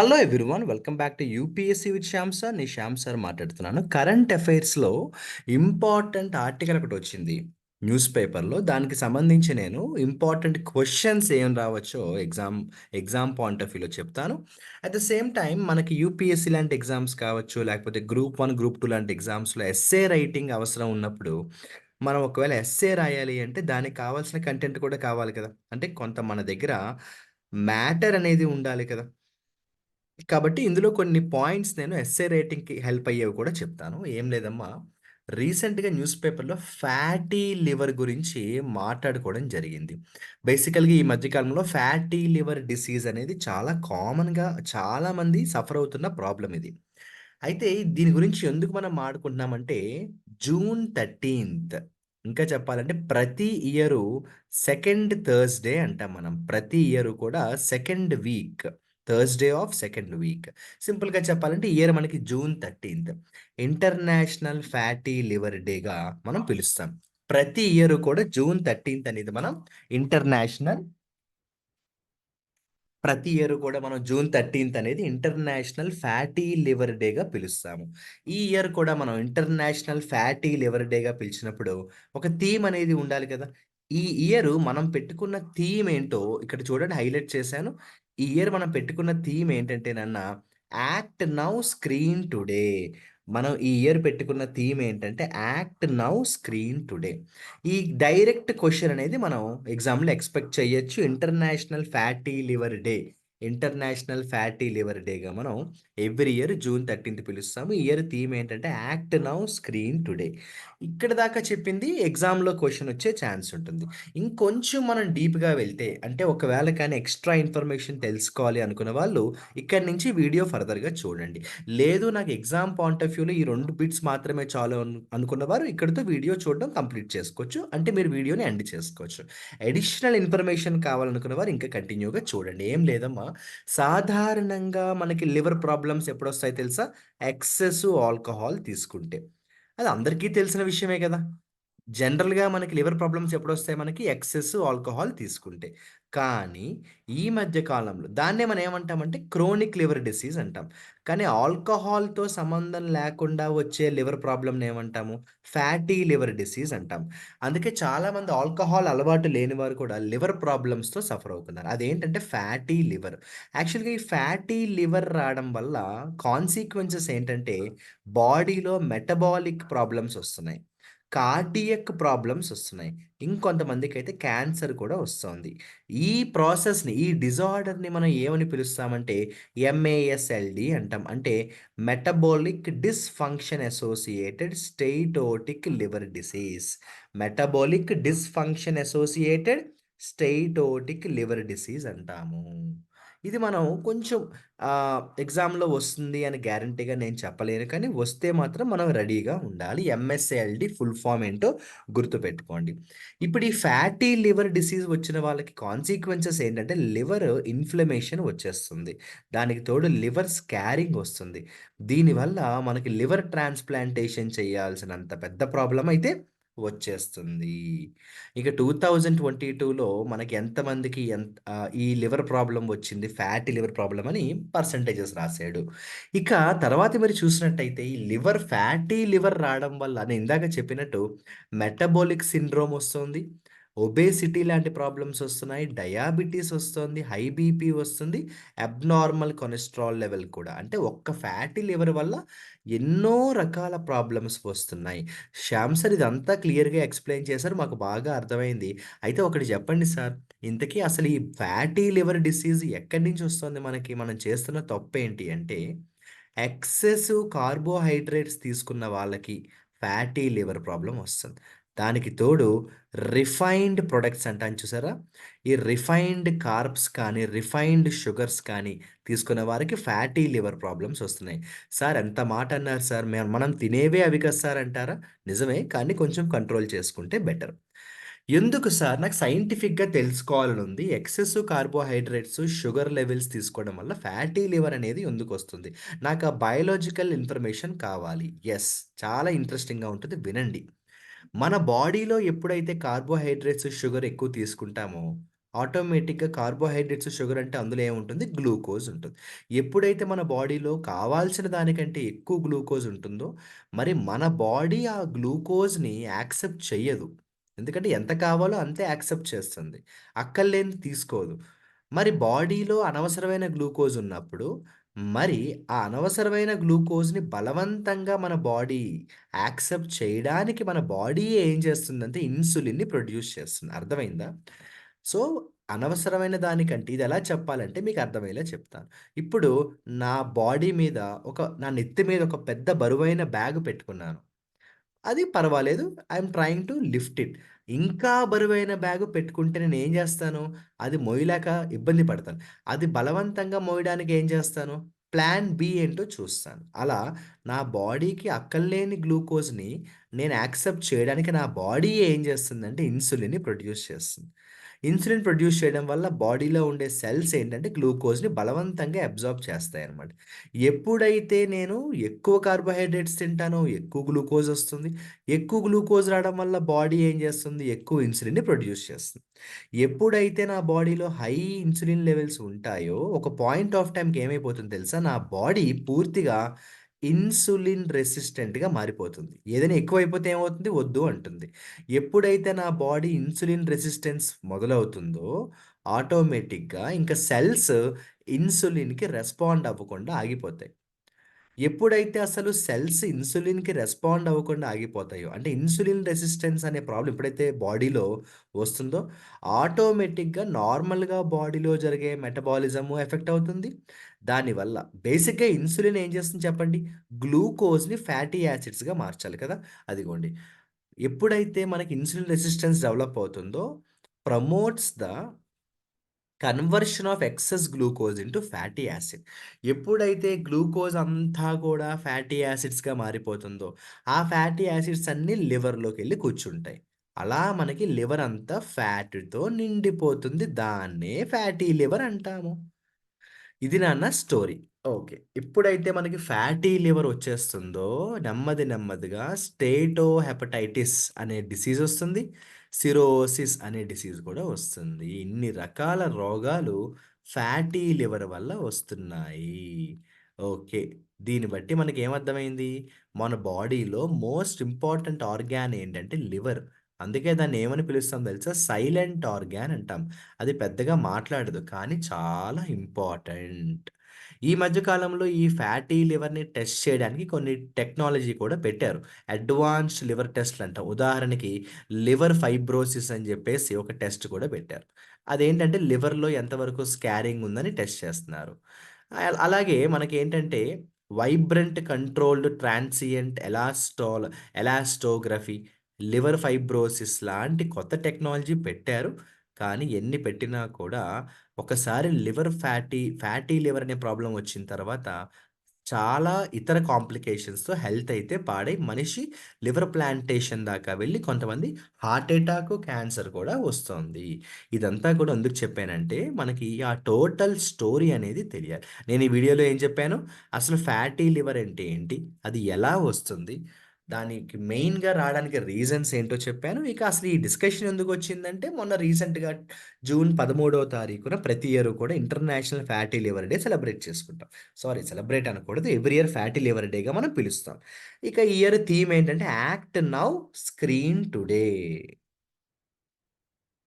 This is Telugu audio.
Hello everyone. Welcome back to UPSC with Shyam sir. నేను శ్యామ్ సార్ మాట్లాడుతున్నాను. కరెంట్ అఫైర్స్‌లో ఇంపార్టెంట్ ఆర్టికల్ ఒకటొచ్చింది న్యూస్ పేపర్‌లో. దానికి సంబంధించి నేను ఇంపార్టెంట్ క్వెషన్స్ ఏం రావచ్చో ఎగ్జామ్ పాయింట్ ఆఫ్ వ్యూలో చెప్తాను. అట్ ద సేమ్ టైమ్ మనకి యూపీఎస్సీ లాంటి ఎగ్జామ్స్ కావచ్చు, లేకపోతే గ్రూప్ 1, గ్రూప్ 2 లాంటి ఎగ్జామ్స్‌లో ఎస్సే రైటింగ్ అవసరం ఉన్నప్పుడు, మనం ఒకవేళ ఎస్సే రాయాలి అంటే దానికి కావాల్సిన కంటెంట్ కూడా కావాలి కదా! అంటే కొంత మన దగ్గర మ్యాటర్ అనేది ఉండాలి కదా! కాబట్టి ఇందులో కొన్ని పాయింట్స్ నేను ఎస్సే రైటింగ్‌కి హెల్ప్ అయ్యేవి కూడా చెప్తాను. ఏం లేదమ్మా, రీసెంట్‌గా న్యూస్ పేపర్‌లో ఫ్యాటీ లివర్ గురించి మాట్లాడుకోవడం జరిగింది. బేసికల్‌గా ఈ మధ్య కాలంలో ఫ్యాటీ లివర్ డిసీజ్ అనేది చాలా కామన్‌గా చాలామంది సఫర్ అవుతున్న ప్రాబ్లమ్ ఇది. అయితే దీని గురించి ఎందుకు మనం మాట్లాడుకుంటున్నామంటే, జూన్ 13థ్ ఇంకా చెప్పాలంటే ప్రతి ఇయరు సెకండ్ థర్స్‌డే అంటాం మనం. ప్రతి ఇయరు కూడా second week, Thursday of second week. సింపుల్‌గా చెప్పాలంటే ఈ ఇయర్ మనకి జూన్ 13థ్ ఇంటర్నేషనల్ ఫ్యాటీ లివర్ డేగా మనం పిలుస్తాం. ప్రతి ఇయరు కూడా జూన్ 13థ్ అనేది మనం ఇంటర్నేషనల్ ప్రతి ఇయర్ కూడా మనం జూన్ 13థ్ అనేది ఇంటర్నేషనల్ ఫ్యాటీ లివర్ డేగా పిలుస్తాము. ఈ ఇయర్ కూడా మనం ఇంటర్నేషనల్ ఫ్యాటీ లివర్ డేగా పిలిచినప్పుడు ఒక థీమ్ అనేది ఉండాలి కదా! ఈ ఇయర్ మనం పెట్టుకున్న థీమ్ ఏంటో ఇక్కడ చూడండి హైలైట్ చేశాను. ఈ ఇయర్ మనం పెట్టుకున్న థీమ్ ఏంటంటేనన్నా యాక్ట్ నౌ స్క్రీన్ టుడే. మనం ఈ ఇయర్ పెట్టుకున్న థీమ్ ఏంటంటే యాక్ట్ నౌ స్క్రీన్ టుడే. ఈ డైరెక్ట్ క్వెషన్ అనేది మనం ఎగ్జామ్‌లో ఎక్స్‌పెక్ట్ చేయొచ్చు. ఇంటర్నేషనల్ ఫ్యాటీ లివర్ డేగా మనం ఎవ్రీ ఇయర్ జూన్ 13థ్ పిలుస్తాము. ఈ ఇయర్ థీమ్ ఏంటంటే యాక్ట్ నౌ స్క్రీన్ టుడే. ఇక్కడి దాకా చెప్పింది ఎగ్జామ్‌లో క్వెషన్ వచ్చే ఛాన్స్ ఉంటుంది. ఇంకొంచెం మనం డీప్‌గా వెళ్తే అంటే ఒకవేళ కానీ ఎక్స్‌ట్రా ఇన్ఫర్మేషన్ తెలుసుకోవాలి అనుకున్న వాళ్ళు ఇక్కడి నుంచి వీడియో ఫర్దర్‌గా చూడండి. లేదు నాకు ఎగ్జామ్ పాయింట్ ఆఫ్ వ్యూలో ఈ 2 బిట్స్ మాత్రమే చాలు అనుకున్నవారు ఇక్కడితో వీడియో చూడడం కంప్లీట్ చేసుకోవచ్చు. అంటే మీరు వీడియోని ఎండ్ చేసుకోవచ్చు. అడిషనల్ ఇన్ఫర్మేషన్ కావాలనుకున్న వారు ఇంకా కంటిన్యూగా చూడండి. ఏం లేదమ్మా, సాధారణంగా మనకి లివర్ ప్రాబ్లమ్స్ ఎప్పుడొస్తాయో తెలుసా? ఎక్సెస్ ఆల్కహాల్ తీసుకుంటే. అది అందరికీ తెలిసిన విషయమే కదా! జనరల్‌గా మనకి లివర్ ప్రాబ్లమ్స్ ఎప్పుడొస్తాయి మనకి? ఎక్సెస్ ఆల్కహాల్ తీసుకుంటే. కానీ ఈ మధ్య కాలంలో దాన్నే మనం ఏమంటామంటే క్రోనిక్ లివర్ డిసీజ్ అంటాం. కానీ ఆల్కహాల్‌తో సంబంధం లేకుండా వచ్చే లివర్ ప్రాబ్లమ్‌ని ఏమంటాము? ఫ్యాటీ లివర్ డిసీజ్ అంటాం. అందుకే చాలామంది ఆల్కహాల్ అలవాటు లేని వారు కూడా లివర్ ప్రాబ్లమ్స్‌తో సఫర్ అవుతున్నారు. అదేంటంటే ఫ్యాటీ లివర్. యాక్చువల్‌గా ఈ ఫ్యాటీ లివర్ రావడం వల్ల కాన్సీక్వెన్సెస్ ఏంటంటే బాడీలో మెటబాలిక్ ప్రాబ్లమ్స్ వస్తున్నాయి. కార్డియక్ ప్రాబ్లమ్స్ వస్తున్నాయి. ఇంకొంతమందికైతే క్యాన్సర్ కూడా వస్తోంది. ఈ ప్రాసెస్‌ని, ఈ డిజార్డర్‌ని మనం ఏమని పిలుస్తామంటే ఎంఏఎస్ఎల్‌డి అంటాం. అంటే metabolic dysfunction associated steatotic liver disease. Metabolic dysfunction associated steatotic liver disease అంటాము. ఇది మనం కొంచెం ఎగ్జామ్‌లో వస్తుంది అని గ్యారంటీగా నేను చెప్పలేను. కానీ వస్తే మాత్రం మనం రెడీగా ఉండాలి. ఎంఎస్ఏఎల్‌డి ఫుల్ ఫార్మ్ ఏంటో గుర్తుపెట్టుకోండి. ఇప్పుడు ఈ ఫ్యాటీ లివర్ డిసీజ్ వచ్చిన వాళ్ళకి కాన్సీక్వెన్సెస్ ఏంటంటే లివర్ ఇన్‌ఫ్లమేషన్ వచ్చేస్తుంది. దానికి తోడు లివర్ స్కారింగ్ వస్తుంది. దీనివల్ల మనకి లివర్ ట్రాన్స్‌ప్లాంటేషన్ చేయాల్సినంత పెద్ద ప్రాబ్లమ్ అయితే వచ్చేస్తుంది. ఇక 2022లో మనకి ఎంతమందికి ఈ లివర్ ప్రాబ్లమ్ వచ్చింది, ఫ్యాటీ లివర్ ప్రాబ్లమ్ అని పర్సెంటేజెస్ రాసాడు. ఇక తర్వాత మీరు చూసినట్టయితే ఈ ఫ్యాటీ లివర్ రావడం వల్ల నేను ఇందాక చెప్పినట్టు మెటబాలిక్ సిండ్రోమ్ వస్తుంది. ఒబేసిటీ లాంటి ప్రాబ్లమ్స్ వస్తున్నాయి. డయాబిటీస్ వస్తుంది. హై బీపీ వస్తుంది. అబ్నార్మల్ కొలెస్టరాల్ లెవెల్ కూడా. అంటే ఒక్క ఫ్యాటీ లివర్ వల్ల ఎన్నో రకాల ప్రాబ్లమ్స్ వస్తున్నాయి. శ్యామ్ సార్ ఇదంతా క్లియర్‌గా ఎక్స్‌ప్లెయిన్ చేశారు. మాకు బాగా అర్థమైంది. అయితే ఒకటి చెప్పండి సార్, ఇంతకీ అసలు ఈ ఫ్యాటీ లివర్ డిసీజ్ ఎక్కడి నుంచి వస్తుంది మనకి? మనం చేస్తున్న తప్పేంటి అంటే, ఎక్సెసివ్ కార్బోహైడ్రేట్స్ తీసుకున్న వాళ్ళకి ఫ్యాటీ లివర్ ప్రాబ్లమ్ వస్తుంది. దానికి తోడు రిఫైన్డ్ ప్రొడక్ట్స్ అంటాం చూసారా? ఈ రిఫైన్డ్ కార్బ్స్ కానీ, రిఫైన్డ్ షుగర్స్ కానీ తీసుకున్న వారికి ఫ్యాటీ లివర్ ప్రాబ్లమ్స్ వస్తున్నాయి. సార్ ఎంత మాట అన్నారు సార్. మనం తినేవే అవి కదా సార్ అంటారా? నిజమే. కానీ కొంచెం కంట్రోల్ చేసుకుంటే బెటర్. ఎందుకు సార్? నాకు సైంటిఫిక్‌గా తెలుసుకోవాలనుంది. ఎక్సెసివ్ కార్బోహైడ్రేట్స్, షుగర్ లెవెల్స్ తీసుకోవడం వల్ల ఫ్యాటీ లివర్ అనేది ఎందుకొస్తుంది? నాకు ఆ బయోలాజికల్ ఇన్ఫర్మేషన్ కావాలి. యెస్. చాలా ఇంట్రెస్టింగ్‌గా ఉంటది. వినండి. మన బాడీలో ఎప్పుడైతే కార్బోహైడ్రేట్స్, షుగర్ ఎక్కువ తీసుకుంటామో, ఆటోమేటిక్‌గా కార్బోహైడ్రేట్స్, షుగర్ అంటే అందులో ఏముంటుంది? గ్లూకోజ్ ఉంటుంది. ఎప్పుడైతే మన బాడీలో కావాల్సిన దానికంటే ఎక్కువ గ్లూకోజ్ ఉంటుందో, మరి మన బాడీ ఆ గ్లూకోజ్‌ని యాక్సెప్ట్ చెయ్యదు. ఎందుకంటే ఎంత కావాలో అంతే యాక్సెప్ట్ చేస్తుంది. అక్కర్లేనిది తీసుకోదు. మరి బాడీలో అనవసరమైన గ్లూకోజ్ ఉన్నప్పుడు, మరి ఆ అనవసరమైన గ్లూకోజ్‌ని బలవంతంగా మన బాడీ యాక్సెప్ట్ చేయడానికి మన బాడీయే ఏం చేస్తుందంటే ఇన్సులిన్‌ని ప్రొడ్యూస్ చేస్తుంది. అర్థమైందా? సో, అనవసరమైన దానికంటే ఇదెలా చెప్పాలంటే మీకు అర్థమయ్యేలా చెప్తాను. ఇప్పుడు నా బాడీ మీద నా నెత్తి మీద ఒక పెద్ద బరువైన బ్యాగ్ పెట్టుకున్నాను. అది పర్వాలేదు. I'm trying to lift it. ఇంకా బరువైన బ్యాగ్ పెట్టుకుంటే నేనేం జేస్తాను? అది మోయలేక ఇబ్బంది పడతాను. అది బలవంతంగా మోయడానికి ఏం చేస్తాను? ప్లాన్ బి ఏంటో చూస్తాను. అలా నా బాడీకి అక్కర్లేని గ్లూకోజ్‌ని నేను యాక్సెప్ట్ చేయడానికి నా బాడీయే ఏం చేస్తుందంటే ఇన్సులిన్‌ని ప్రొడ్యూస్ చేస్తుంది. ఇన్సులిన్ ప్రొడ్యూస్ చేయడం వల్ల బాడీలో ఉండే సెల్స్ ఏంటంటే గ్లూకోజ్‌ని బలవంతంగా అబ్జార్బ్ చేస్తాయన్నమాట. ఎప్పుడైతే నేను ఎక్కువ కార్బోహైడ్రేట్స్ తింటానో ఎక్కువ గ్లూకోజ్ ఒస్తుంది. ఎక్కువ గ్లూకోజ్ రావడం వల్ల బాడీ ఏం చేస్తుంది? ఎక్కువ ఇన్సులిన్‌ని ప్రొడ్యూస్ చేస్తుంది. ఎప్పుడైతే నా బాడీలో హై ఇన్సులిన్ లెవెల్స్ ఉంటాయో, ఒక పాయింట్ ఆఫ్ టైమ్‌కి ఏమైపోతుందో తెలుసా? నా బాడీ పూర్తిగా ఇన్సులిన్ రెసిస్టెంట్‌గా మారిపోతుంది. ఏదైనా ఎక్కువైపోతే ఏమవుతుంది? వద్దు అంటుంది. ఎప్పుడైతే నా బాడీ ఇన్సులిన్ రెసిస్టెన్స్ మొదలవుతుందో, ఆటోమేటిక్‌గా ఇంక సెల్స్ ఇన్సులిన్‌కి రెస్పాండ్ అవ్వకుండా ఆగిపోతాయి. ఎప్పుడైతే అసలు సెల్స్ ఇన్సులిన్‌కి రెస్పాండ్ అవ్వకుండా ఆగిపోతాయో, అంటే ఇన్సులిన్ రెసిస్టెన్స్ అనే ప్రాబ్లమ్ ఎప్పుడైతే బాడీలో వస్తుందో, ఆటోమేటిక్‌గా నార్మల్‌గా బాడీలో జరిగే మెటబాలిజము ఎఫెక్ట్ అవుతుంది. దానివల్ల బేసిక్‌గా ఇన్సులిన్ ఏం చేస్తుంది చెప్పండి? గ్లూకోజ్‌ని ఫ్యాటీ యాసిడ్స్‌గా మార్చాలి కదా! అదిగోండి. ఎప్పుడైతే మనకి ఇన్సులిన్ రెసిస్టెన్స్ డెవలప్ అవుతుందో, promotes the conversion of excess glucose into fatty acid. ఎప్పుడైతే గ్లూకోజ్ అంతా కూడా ఫ్యాటీ యాసిడ్స్‌గా మారిపోతుందో, ఆ ఫ్యాటీ యాసిడ్స్ అన్నీ లివర్‌లోకెళ్ళి కూర్చుంటాయి. అలా మనకి లివర్ అంతా ఫ్యాట్‌తో నిండిపోతుంది. దాన్నే ఫ్యాటీ లివర్ అంటాము. ఇది నాన్న స్టోరీ. ఓకే. ఎప్పుడైతే మనకి ఫ్యాటీ లివర్ వచ్చేస్తుందో, నెమ్మదిగా స్టేటోహెపటైటిస్ అనే డిసీజ్ వస్తుంది. సిరోసిస్ అనే డిసీజ్ కూడా వస్తుంది. ఇన్ని రకాల రోగాలు ఫ్యాటీ లివర్ వల్ల వస్తున్నాయి. ఓకే. దీన్ని బట్టి మనకేమర్థమైంది? మన బాడీలో మోస్ట్ ఇంపార్టెంట్ ఆర్గాన్ ఏంటంటే లివర్. అందుకే దాన్ని ఏమని పిలుస్తాం తెలుసా? సైలెంట్ ఆర్గాన్ అంటాం. అది పెద్దగా మాట్లాడదు. కానీ చాలా ఇంపార్టెంట్. ఈ మధ్య కాలంలో ఈ ఫ్యాటీ లివర్‌ని టెస్ట్ చేయడానికి కొన్ని టెక్నాలజీ కూడా పెట్టారు. అడ్వాన్స్డ్ లివర్ టెస్ట్‌లంట. ఉదాహరణకి లివర్ ఫైబ్రోసిస్ అని జెప్పేసి ఒక టెస్ట్ కూడా పెట్టారు. అదేంటంటే లివర్‌లో ఎంతవరకు స్కారింగ్ ఉందని టెస్ట్ చేస్తున్నారు. అలాగే మనకేంటంటే vibrant controlled transient elastography, liver fibrosis లాంటి కొత్త టెక్నాలజీ పెట్టారు. కానీ ఎన్ని పెట్టినా కూడా ఒకసారి ఫ్యాటీ లివర్ అనే ప్రాబ్లమ్ వచ్చిన తర్వాత చాలా ఇతర కాంప్లికేషన్స్‌తో హెల్త్ అయితే పాడై మనిషి లివర్ ప్లాంటేషన్ దాకా వెళ్ళి కొంతమంది హార్ట్ అటాక్, క్యాన్సర్ కూడా వస్తోంది. ఇదంతా కూడా ఎందుకు చెప్పానంటే మనకి ఆ టోటల్ స్టోరీ అనేది తెలియాలి. నేను ఈ వీడియోలో ఏం చెప్పాను? అసలు ఫ్యాటీ లివర్ అంటే ఏంటి? అది ఎలా వస్తుంది? దానికి మెయిన్‌గా రావడానికి రీజన్స్ ఏంటో చెప్పాను. ఇక అసలు ఈ డిస్కషన్ ఎందుకొచ్చిందంటే మొన్న రీసెంట్‌గా జూన్ 13వ తారీఖున ప్రతి ఇయర్ కూడా international fatty liver day celebrate చేసుకుంటాం. సారీ సెలబ్రేట్ అనకూడదు. ఎవ్రీ ఇయర్ ఫ్యాటీ లివర్ డేగా మనం పిలుస్తాం. ఇక ఈ ఇయర్ థీమ్ ఏంటంటే యాక్ట్ నౌ స్క్రీన్ టుడే.